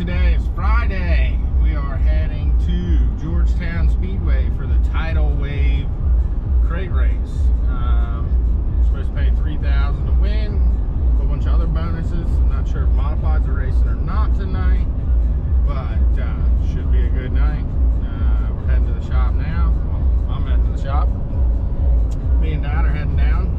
Today is Friday. We are heading to Georgetown Speedway for the Tidal Wave crate race. We're supposed to pay $3,000 to win, a bunch of other bonuses. I'm not sure if modifieds are racing or not tonight, but should be a good night. We're heading to the shop now. Well, I'm heading to the shop. Me and Dad are heading down.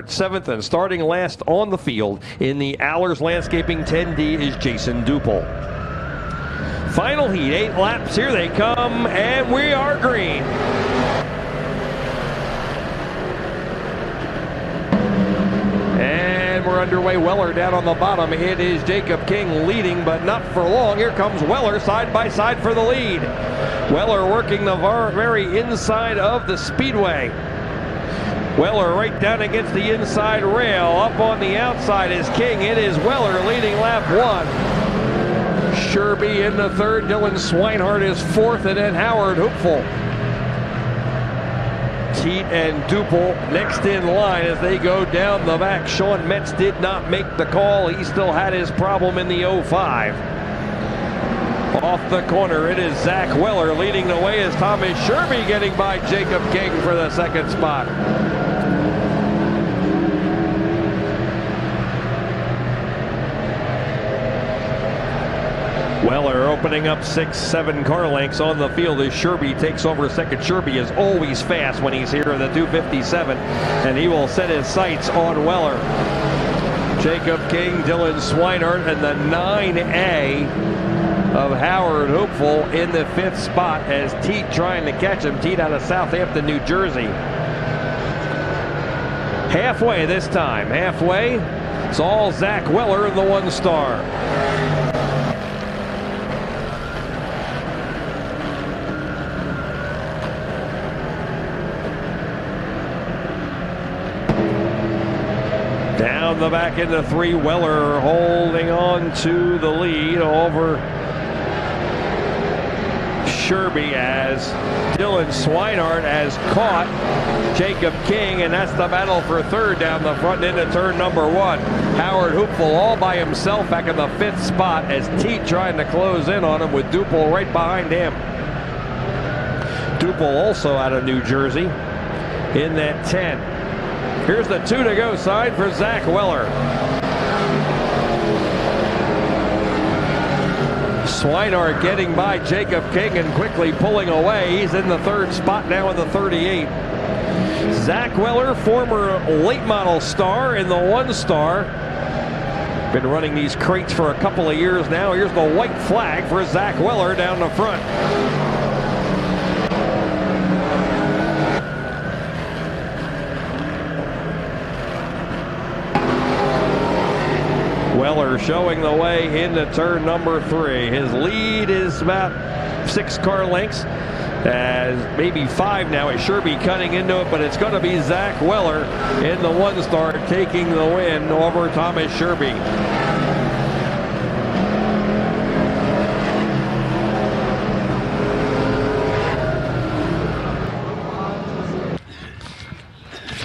Seventh and starting last on the field in the Allers Landscaping 10D is Jason Duple. Final heat, 8 laps, here they come, and we are green. And we're underway. Weller down on the bottom. It is Jacob King leading, but not for long. Here comes Weller side by side for the lead. Weller working the very inside of the speedway. Weller right down against the inside rail. Up on the outside is King. It is Weller leading lap 1. Sherby in the third. Dylan Swinehart is fourth, and then Howard Hupfel. Teat and Duple next in line as they go down the back. Sean Metz did not make the call. He still had his problem in the 05. Off the corner, it is Zach Weller leading the way as Thomas Sherby getting by Jacob King for the second spot. Weller opening up 6-7 car lengths on the field as Sherby takes over second. Sherby is always fast when he's here in the 257, and he will set his sights on Weller. Jacob King, Dylan Swinehart, and the 9A of Howard Hupfel in the 5th spot as Teat trying to catch him. Teat out of Southampton, New Jersey. Halfway this time. Halfway. It's all Zach Weller in the 1-star. Down the back into 3, Weller holding on to the lead over Sherby as Dylan Swinehart has caught Jacob King, and that's the battle for third down the front into turn number 1. Howard Hupfel all by himself back in the 5th spot as Teat trying to close in on him with Duple right behind him. Duple also out of New Jersey in that 10. Here's the 2 to go side for Zach Weller. Swinehart getting by Jacob King and quickly pulling away. He's in the 3rd spot now in the 38. Zach Weller, former late model star in the 1-star. Been running these crates for a couple of years now. Here's the white flag for Zach Weller down the front. showing the way into turn number 3. His lead is about 6 car lengths. Maybe 5 now. It's Sherby cutting into it, but it's going to be Zach Weller in the 1-star taking the win over Thomas Sherby.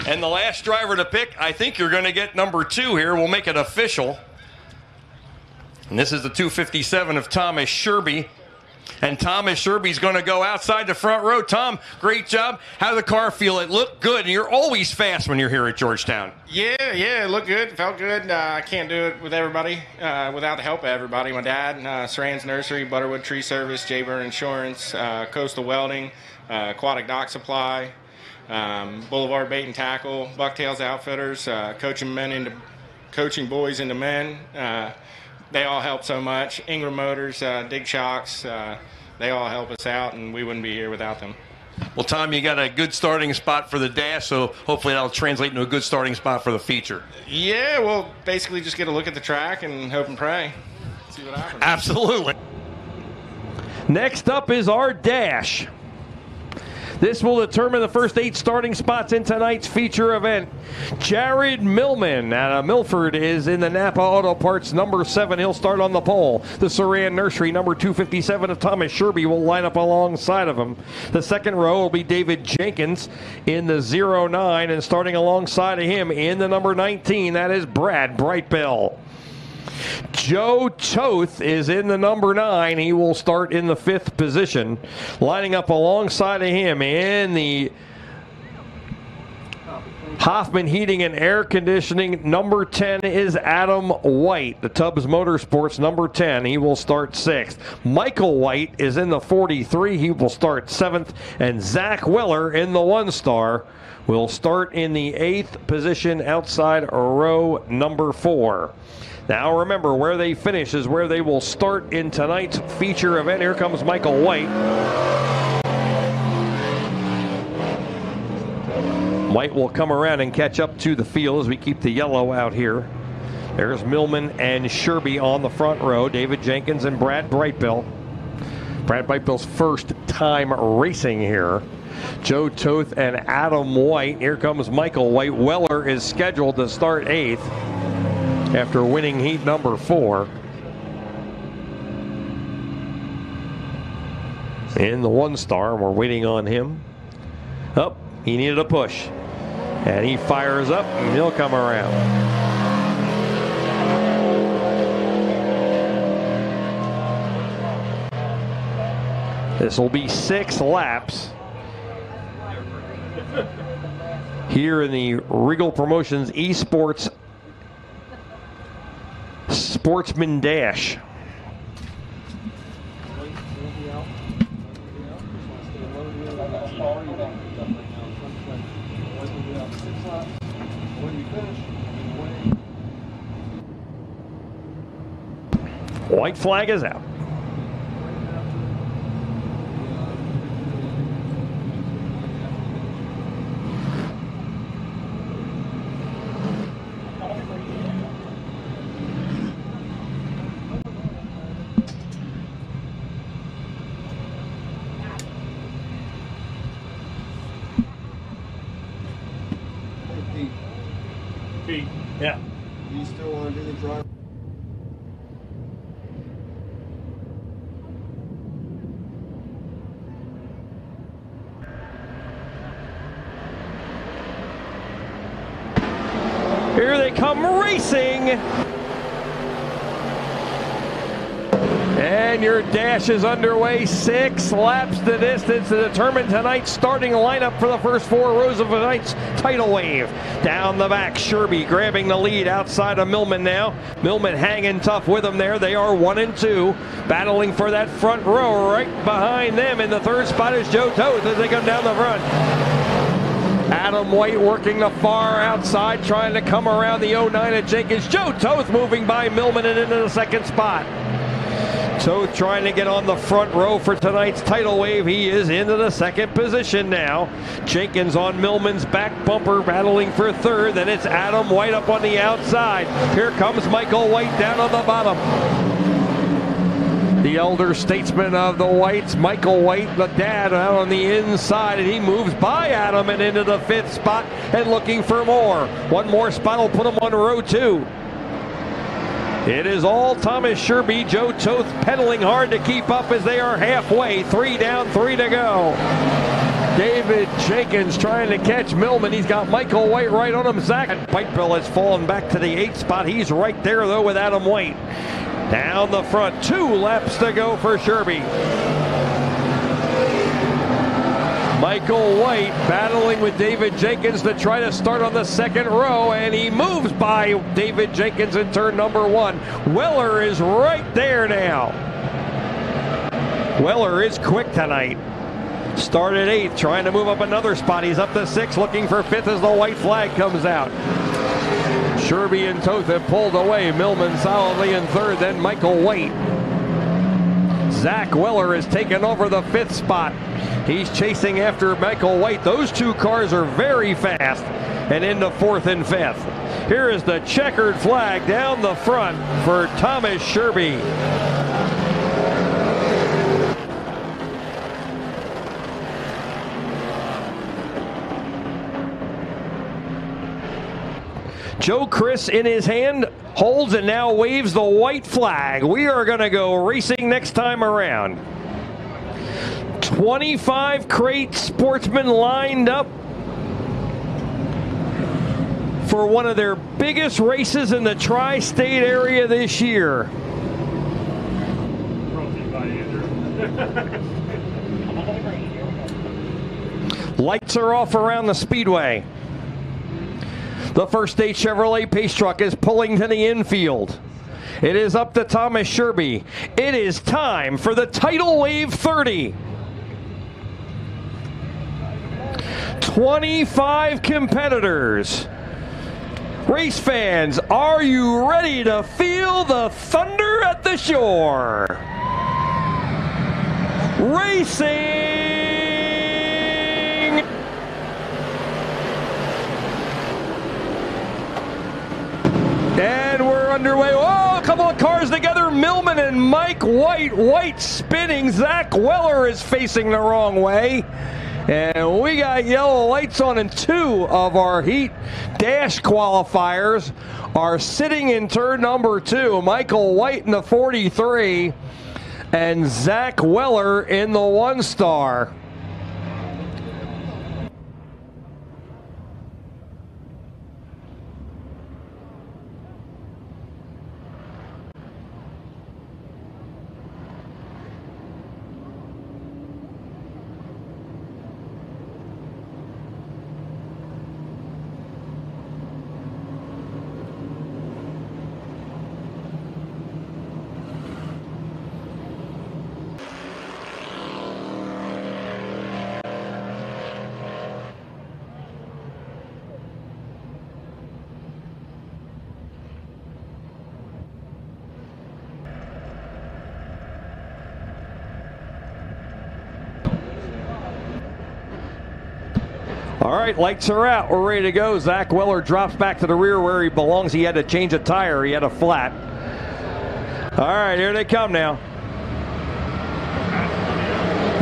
And the last driver to pick, I think you're going to get number 2 here. We'll make it official. And this is the 257 of Thomas Sherby. And Thomas Sherby's going to go outside the front row. Tom, great job. How did the car feel? It looked good. And you're always fast when you're here at Georgetown. Yeah, it looked good. Felt good. I can't do it with everybody, without the help of everybody. My dad, Saran's Nursery, Butterwood Tree Service, Jayburn Insurance, Coastal Welding, Aquatic Dock Supply, Boulevard Bait and Tackle, Bucktails Outfitters, coaching boys into men. They all help so much. Ingram Motors, Dig Shocks, they all help us out, and we wouldn't be here without them. Well, Tom, you got a good starting spot for the dash, so hopefully that'll translate into a good starting spot for the feature. Yeah, we'll basically just get a look at the track and hope and pray. See what happens. Absolutely. Next up is our dash. This will determine the first 8 starting spots in tonight's feature event. Jared Millman out of Milford is in the Napa Auto Parts number 7. He'll start on the pole. The Saran Nursery number 257 of Thomas Sherby will line up alongside of him. The second row will be David Jenkins in the 09, and starting alongside of him in the number 19, that is Brad Brightbill. Joe Toth is in the number 9. He will start in the 5th position. Lining up alongside of him in the Hoffman Heating and Air Conditioning number 10 is Adam White, the Tubbs Motorsports number 10. He will start 6th. Michael White is in the 43. He will start 7th. And Zach Weller in the 1-star will start in the 8th position outside row number 4. Now remember, where they finish is where they will start in tonight's feature event. Here comes Michael White. White will come around and catch up to the field as we keep the yellow out here. There's Millman and Sherby on the front row. David Jenkins and Brad Brightbill. Brad Brightbill's first time racing here. Joe Toth and Adam White. Here comes Michael White. Weller is scheduled to start 8th. After winning heat number 4. In the 1-star, and we're waiting on him. Oh, he needed a push. And he fires up, and he'll come around. This will be 6 laps here in the Regal Promotions Esports Sportsman Dash. White flag is out. Yeah. Do you still want to do the drive? Here they come racing. And your dash is underway. 6 laps the distance to determine tonight's starting lineup for the first 4 rows of tonight's tidal wave. Down the back, Sherby grabbing the lead outside of Millman now. Millman hanging tough with him there. They are 1 and 2, battling for that front row. Right behind them in the 3rd spot is Joe Toth as they come down the front. Adam White working the far outside, trying to come around the 09 at Jenkins. Joe Toth moving by Millman and into the 2nd spot. So trying to get on the front row for tonight's tidal wave. He is into the second position now. Jenkins on Millman's back bumper battling for third. Then it's Adam White up on the outside. Here comes Michael White down on the bottom. The elder statesman of the Whites, Michael White, the dad, out on the inside, and he moves by Adam and into the fifth spot and looking for more. One more spot will put him on row two. It is all Thomas Sherby, Joe Toth pedaling hard to keep up as they are halfway. 3 down, 3 to go. David Jenkins trying to catch Millman. He's got Michael White right on him. Zach Pikeville has fallen back to the 8th spot. He's right there, though, with Adam White. Down the front, 2 laps to go for Sherby. Michael White battling with David Jenkins to try to start on the second row, and he moves by David Jenkins in turn number 1. Weller is right there now. Weller is quick tonight. Started 8th, trying to move up another spot. He's up to 6th, looking for 5th as the white flag comes out. Sherby and Toth have pulled away. Millman solidly in 3rd, then Michael White. Zach Weller has taken over the 5th spot. He's chasing after Michael White. Those 2 cars are very fast and into 4th and 5th. Here is the checkered flag down the front for Thomas Sherby. Joe Chris in his hand holds and now waves the white flag. We are going to go racing next time around. 25 crate sportsmen lined up for one of their biggest races in the tri-state area this year. Lights are off around the speedway. The First State Chevrolet Pace Truck is pulling to the infield. It is up to Thomas Sherby. It is time for the Tidal Wave 30. 25 competitors. Race fans, are you ready to feel the thunder at the shore? Racing! And we're underway. Oh, a couple of cars together. Millman and Mike White. White spinning. Zach Weller is facing the wrong way. And we got yellow lights on, and 2 of our heat dash qualifiers are sitting in turn number 2. Michael White in the 43 and Zach Weller in the 1-star. All right, lights are out. We're ready to go. Zach Weller drops back to the rear where he belongs. He had to change a tire. He had a flat. All right, here they come now.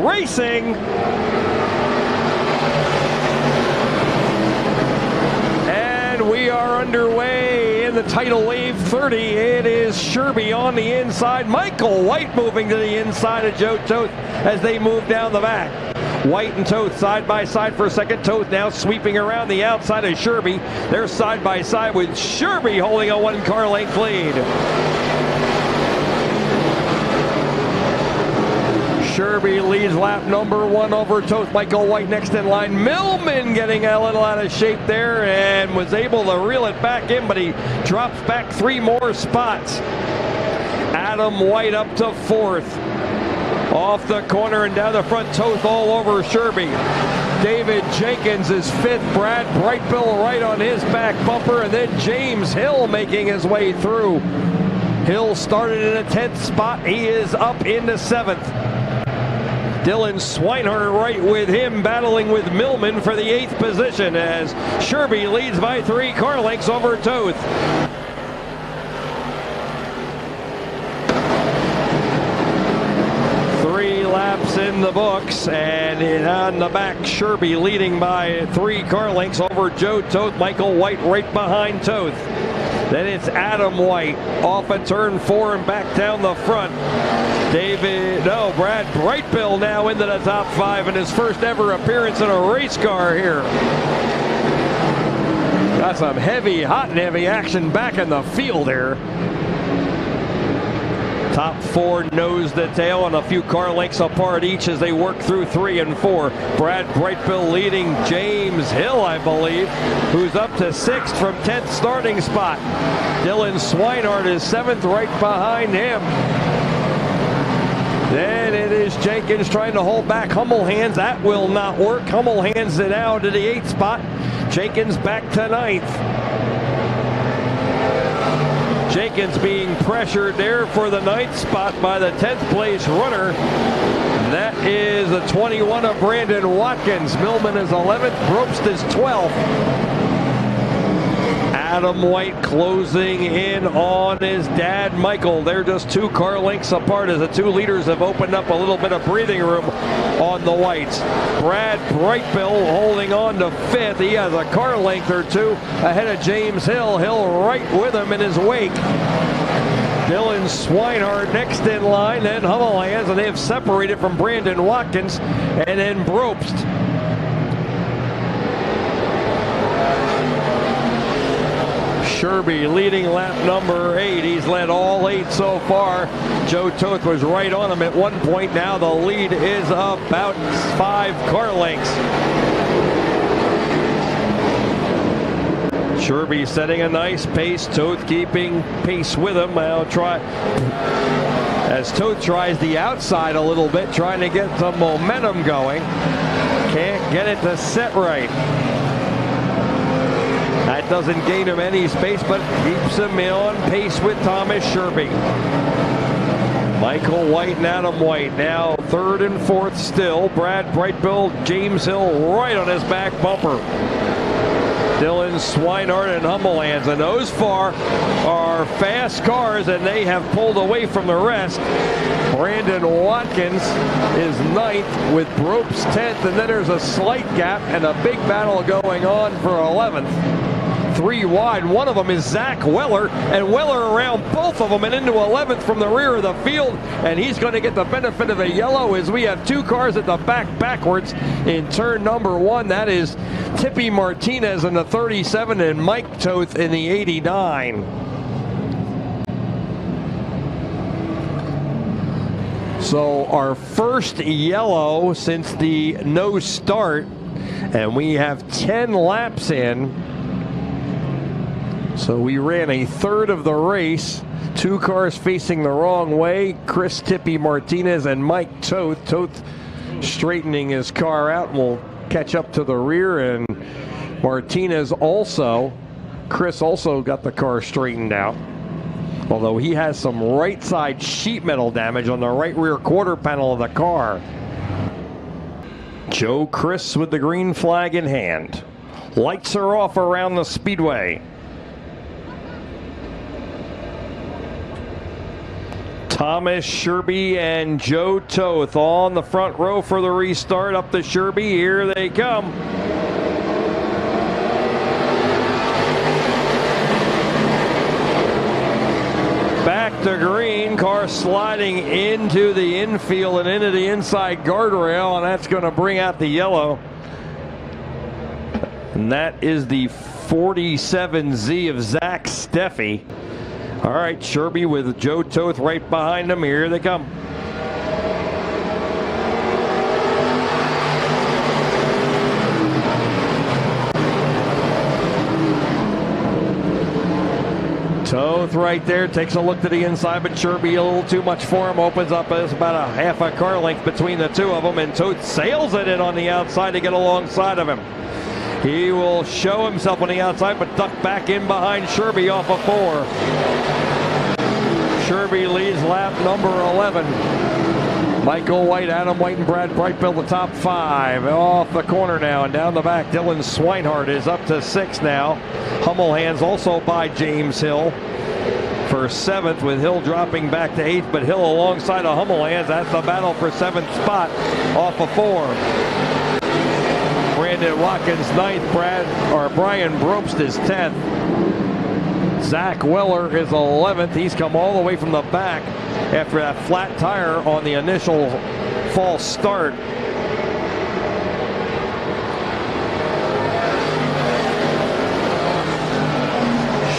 Racing. And we are underway in the Tidal Wave 30. It is Sherby on the inside. Michael White moving to the inside of Joe Toth as they move down the back. White and Toth side by side for a second. Toth now sweeping around the outside of Sherby. They're side by side with Sherby holding a 1-car length lead. Sherby leads lap number 1 over Toth. Michael White next in line. Millman getting a little out of shape there and was able to reel it back in, but he drops back 3 more spots. Adam White up to 4th. Off the corner and down the front, Toth all over Sherby. David Jenkins is 5th. Brad Brightbill right on his back bumper, and then James Hill making his way through. Hill started in a 10th spot. He is up into 7th. Dylan Swinehart right with him, battling with Millman for the 8th position as Sherby leads by 3 car lengths over Toth. Laps in the books, and on the back, Sherby leading by 3 car lengths over Joe Toth. Michael White right behind Toth. Then it's Adam White off at turn 4 and back down the front. Brad Brightbill now into the top 5 in his first ever appearance in a race car here. Got some hot and heavy action back in the field here. Top 4 nose to tail and a few car lengths apart each as they work through 3 and 4. Brad Brightbill leading James Hill, I believe, who's up to 6th from 10th starting spot. Dylan Swinehart is 7th right behind him. Then it is Jenkins trying to hold back Hummelhands. That will not work. Hummelhands it out to the 8th spot. Jenkins back to 9th. Jenkins being pressured there for the 9th spot by the 10th place runner. That is the 21 of Brandon Watkins. Millman is 11th. Probst is 12th. Adam White closing in on his dad, Michael. They're just 2 car lengths apart as the 2 leaders have opened up a little bit of breathing room on the Whites. Brad Brightbill holding on to 5th. He has a car length or 2 ahead of James Hill. Hill right with him in his wake. Dylan Swinehart next in line, then Hummelhands, and they have separated from Brandon Watkins, and then Probst. Sherby leading lap number 8. He's led all 8 so far. Joe Toth was right on him at one point. Now the lead is about 5 car lengths. Sherby setting a nice pace. Toth keeping pace with him. Now as Toth tries the outside a little bit, trying to get some momentum going. Can't get it to set right. That doesn't gain him any space, but keeps him on pace with Thomas Sherby. Michael White and Adam White now 3rd and 4th still. Brad Brightbill, James Hill right on his back bumper. Dylan Swinehart and Hummelhands, and those far are fast cars, and they have pulled away from the rest. Brandon Watkins is 9th with Probst 10th, and then there's a slight gap and a big battle going on for 11th. 3 wide. One of them is Zach Weller, and Weller around both of them and into 11th from the rear of the field, and he's going to get the benefit of a yellow as we have 2 cars at the backwards in turn number 1. That is Tippy Martinez in the 37 and Mike Toth in the 89. So our first yellow since the no start, and we have 10 laps in. So we ran a third of the race. 2 cars facing the wrong way. Chris Tippy Martinez and Mike Toth. Toth straightening his car out and will catch up to the rear. And Martinez also. Chris also got the car straightened out. Although he has some right side sheet metal damage on the right rear quarter panel of the car. Joe Chris with the green flag in hand. Lights are off around the speedway. Thomas Sherby and Joe Toth on the front row for the restart. Up to Sherby. Here they come. Back to green. Car sliding into the infield and into the inside guardrail, and that's going to bring out the yellow. And that is the 47Z of Zach Steffi. All right, Sherby with Joe Toth right behind him. Here they come. Toth right there, takes a look to the inside, but Sherby a little too much for him. Opens up as about a half a car length between the 2 of them, and Toth sails it in on the outside to get alongside of him. He will show himself on the outside, but duck back in behind Sherby off of 4. Sherby leads lap number 11. Michael White, Adam White, and Brad Brightbill, the top 5. Off the corner now and down the back. Dylan Swinehart is up to 6 now. Hummelhands also by James Hill for 7th, with Hill dropping back to 8th, but Hill alongside of Hummelhands. That's the battle for 7th spot off of 4. Brandon Watkins 9th, Brian Brobst is 10th. Zach Weller is 11th. He's come all the way from the back after that flat tire on the initial false start.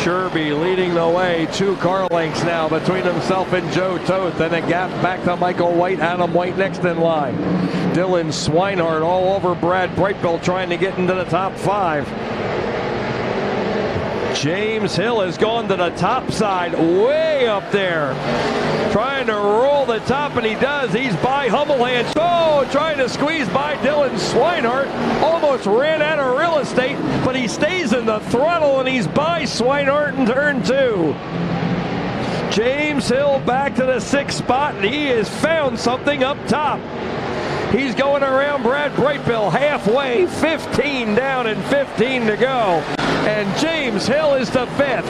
Sherby leading the way, 2 car lengths now between himself and Joe Toth, and a gap back to Michael White. Adam White next in line. Dylan Swinehart all over Brad Brightbill trying to get into the top 5. James Hill has gone to the top side, way up there, trying to roll the top, and he does. He's by Hummelhands. Oh, trying to squeeze by Dylan Swinehart. Almost ran out of real estate, but he stays in the throttle, and he's by Swinehart in turn 2. James Hill back to the 6th spot, and he has found something up top. He's going around Brad Brightbill halfway, 15 down and 15 to go. And James Hill is the 5th.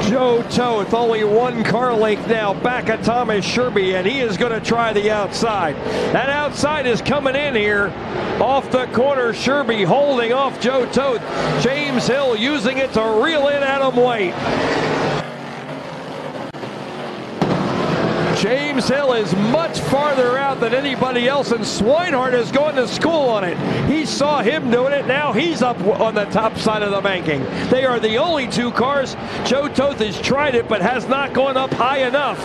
Joe Toth only 1 car length now back at Thomas Sherby, and he is going to try the outside. That outside is coming in here off the corner. Sherby holding off Joe Toth. James Hill using it to reel in Adam White. James Hill is much farther out than anybody else, and Swinehart is going to school on it. He saw him doing it. Now he's up on the top side of the banking. They are the only 2 cars. Joe Toth has tried it but has not gone up high enough.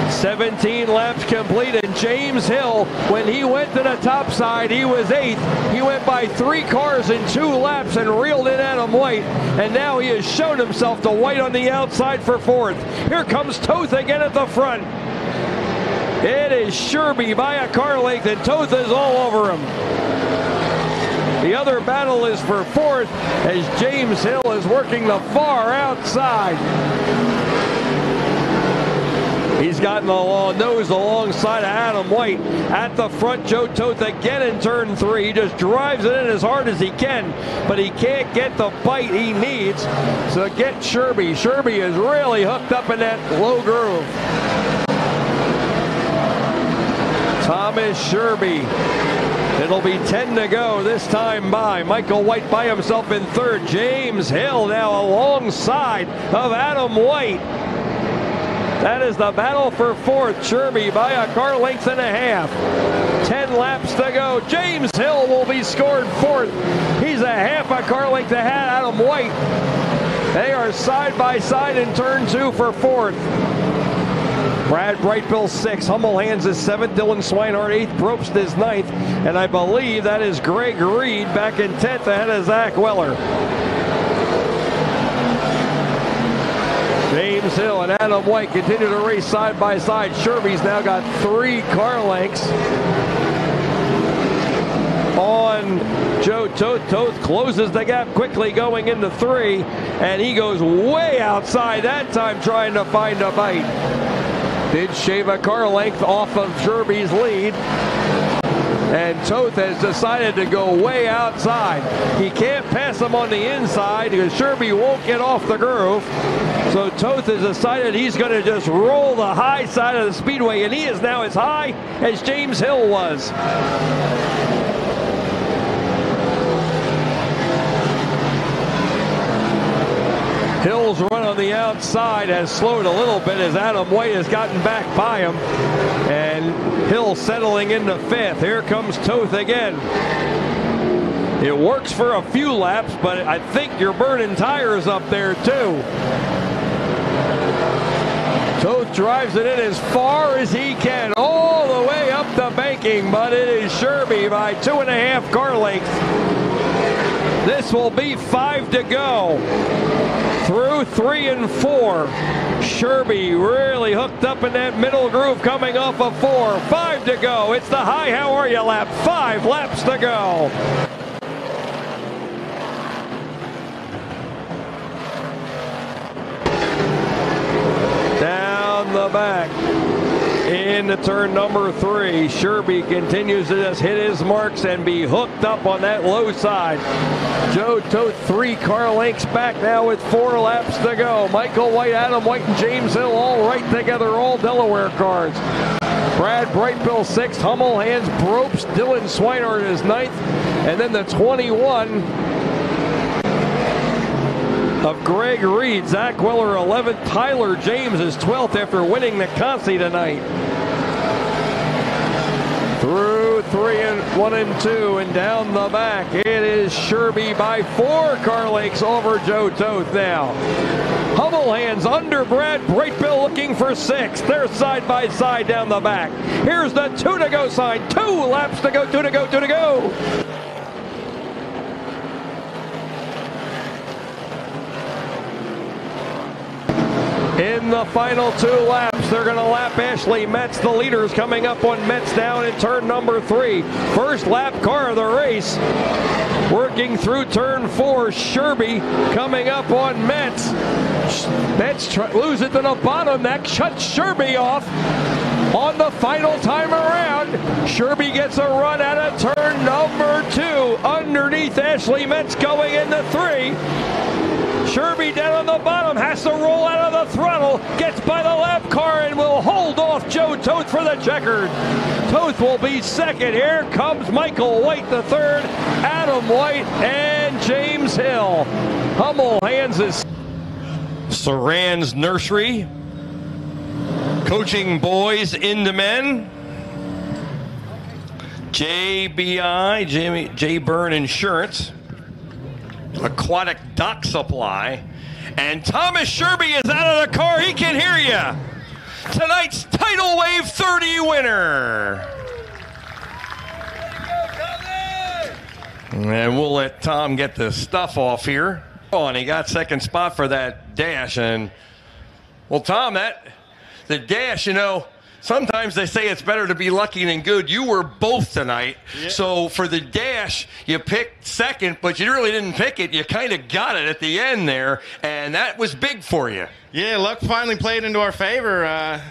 17 laps complete, and James Hill, when he went to the top side, he was 8th. He went by 3 cars in 2 laps and reeled in Adam White, and now he has shown himself to White on the outside for 4th. Here comes Toth again at the front. It is Sherby by a car length, and Toth is all over him. The other battle is for 4th as James Hill is working the far outside. He's gotten the nose alongside of Adam White. At the front, Joe Toth again in turn 3. He just drives it in as hard as he can, but he can't get the bite he needs to get Sherby. Sherby is really hooked up in that low groove. Thomas Sherby. It'll be 10 to go this time by. Michael White by himself in 3rd. James Hill now alongside of Adam White. That is the battle for 4th. Sherby by a car length and a half. 10 laps to go. James Hill will be scored 4th. He's a half a car length ahead of Adam White. They are side by side in turn 2 for 4th. Brad Brightbill 6th. Hummelhands is 7th. Dylan Swinehart 8th. Probst is 9th. And I believe that is Greg Reed back in 10th ahead of Zach Weller. James Hill and Adam White continue to race side by side. Sherby's now got 3 car lengths on Joe Toth. Toth closes the gap quickly going into 3, and he goes way outside that time trying to find a bite. Did shave a car length off of Sherby's lead. And Toth has decided to go way outside. He can't pass him on the inside because Sherby won't get off the groove. So Toth has decided he's going to just roll the high side of the speedway, and he is now as high as James Hill was. Hill's run on the outside has slowed a little bit as Adam White has gotten back by him. And Hill settling into 5th. Here comes Toth again. It works for a few laps, but I think you're burning tires up there too. Toth drives it in as far as he can, all the way up the banking, but it is Sherby by 2.5 car lengths. This will be 5 to go. Through 3 and 4. Sherby really hooked up in that middle groove coming off of 4. 5 to go. It's the Hi, How Are You lap. 5 laps to go. the back. Into turn number 3. Sherby continues to just hit his marks and be hooked up on that low side. Joe Toth 3 car lengths back now with 4 laps to go. Michael White, Adam White, and James Hill all right together, all Delaware cars. Brad Brightbill 6th, Hummel, Hans Probst, Dylan Swinehart is 9th, and then the 21 of Greg Reed. Zach Weller 11th, Tyler James is 12th after winning the Consi tonight. Through 3 and 1 and 2 and down the back, it is Sherby by 4 car lengths over Joe Toth now. Hummel hands under Brad Brightbill looking for 6th. They're side by side down the back. Here's the 2 to go sign. 2 laps to go, 2 to go, 2 to go. In the final 2 laps, they're going to lap Ashley Metz. The leaders coming up on Metz down in turn number 3. First lap car of the race. Working through turn 4, Sherby coming up on Metz. Metz loses it to the bottom. That shuts Sherby off on the final time around. Sherby gets a run out of turn number 2. Underneath Ashley Metz going into 3. Sherby down on the bottom, has to roll out of the throttle, gets by the lap car and will hold off Joe Toth for the checkered. Toth will be 2nd. Here comes Michael White the 3rd, Adam White, and James Hill. Hummel hands his. Saran's Nursery, coaching boys into men. JBI, J. Byrne Insurance. Aquatic Dock Supply, and Thomas Sherby is out of the car. He can hear you. Tonight's Tidal Wave 30 winner. And we'll let Tom get the stuff off here. Oh, and he got 2nd spot for that dash. And well, Tom, the dash, you know, sometimes they say it's better to be lucky than good. You were both tonight. Yeah. So for the dash, you picked 2nd, but you really didn't pick it. You kind of got it at the end there, and that was big for you. Yeah, luck finally played into our favor.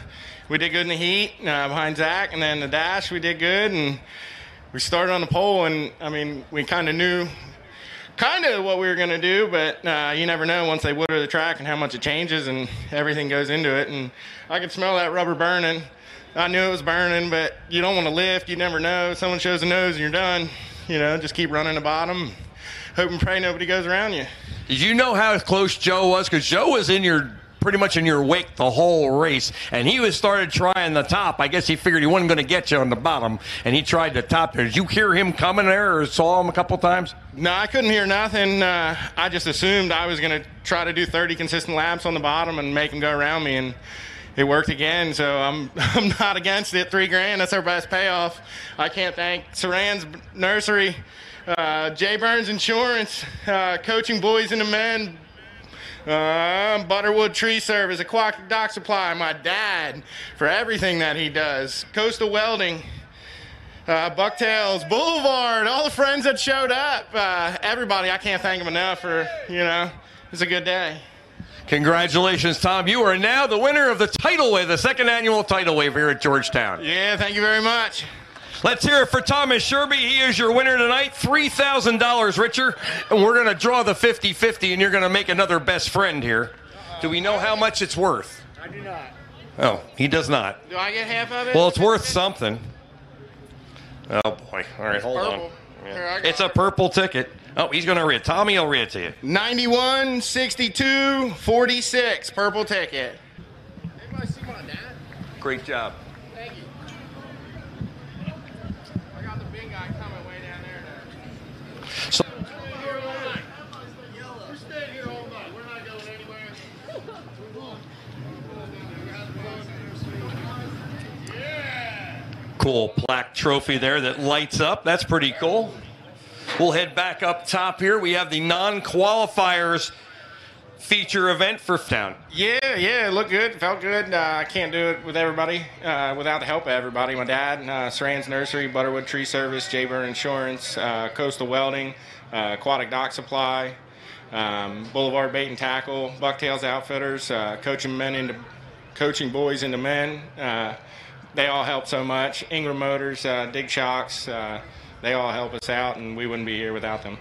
We did good in the heat behind Zach, and then the dash we did good, and we started on the pole, and, I mean, we kind of knew what we were going to do, but you never know once they water the track and how much it changes and everything goes into it, and I could smell that rubber burning. I knew it was burning, but you don't want to lift. You never know. Someone shows a nose and you're done. You know, just keep running the bottom. Hope and pray nobody goes around you. Did you know how close Joe was? Because Joe was pretty much in your wake the whole race, and he started trying the top. I guess he figured he wasn't going to get you on the bottom, and he tried the top there. Did you hear him coming there or saw him a couple times? No, I couldn't hear nothing. I just assumed I was going to try to do 30 consistent laps on the bottom and make him go around me, and it worked again, so I'm not against it. $3,000, that's our best payoff. I can't thank Saran's Nursery, J. Burns Insurance, coaching boys into men, Butterwood Tree Service, Aquatic Dock Supply, my dad, for everything that he does. Coastal Welding, Bucktails, Boulevard, all the friends that showed up. Everybody, I can't thank them enough for, you know, it's a good day. Congratulations, Tom. You are now the winner of the Tidal Wave, the 2nd annual Tidal Wave here at Georgetown. Yeah, thank you very much. Let's hear it for Thomas Sherby. He is your winner tonight, $3,000, Richard. And we're going to draw the 50-50, and you're going to make another best friend here. Do we know how much it's worth? I do not. Oh, he does not. Do I get half of it? Well, it's worth something. Oh, boy. All right, hold on. Yeah. It's a purple ticket. Oh, he's going to read it. Tommy will read it to you. 91, 62, 46, purple ticket. Anybody see my dad? Great job. Thank you. I got the big guy coming way down there now. So, We're staying here all night. We're not going anywhere. Yeah. cool plaque trophy there that lights up. That's pretty cool. We'll head back up top here. We have the non-qualifiers feature event for Town. Yeah, it looked good. Felt good. I can't do it with everybody, without the help of everybody. My dad, Saran's Nursery, Butterwood Tree Service, J. Byrne Insurance, Coastal Welding, Aquatic Dock Supply, Boulevard Bait and Tackle, Bucktails Outfitters, coaching men into coaching boys into men. They all help so much. Ingram Motors, Dig Shocks, they all help us out, and we wouldn't be here without them.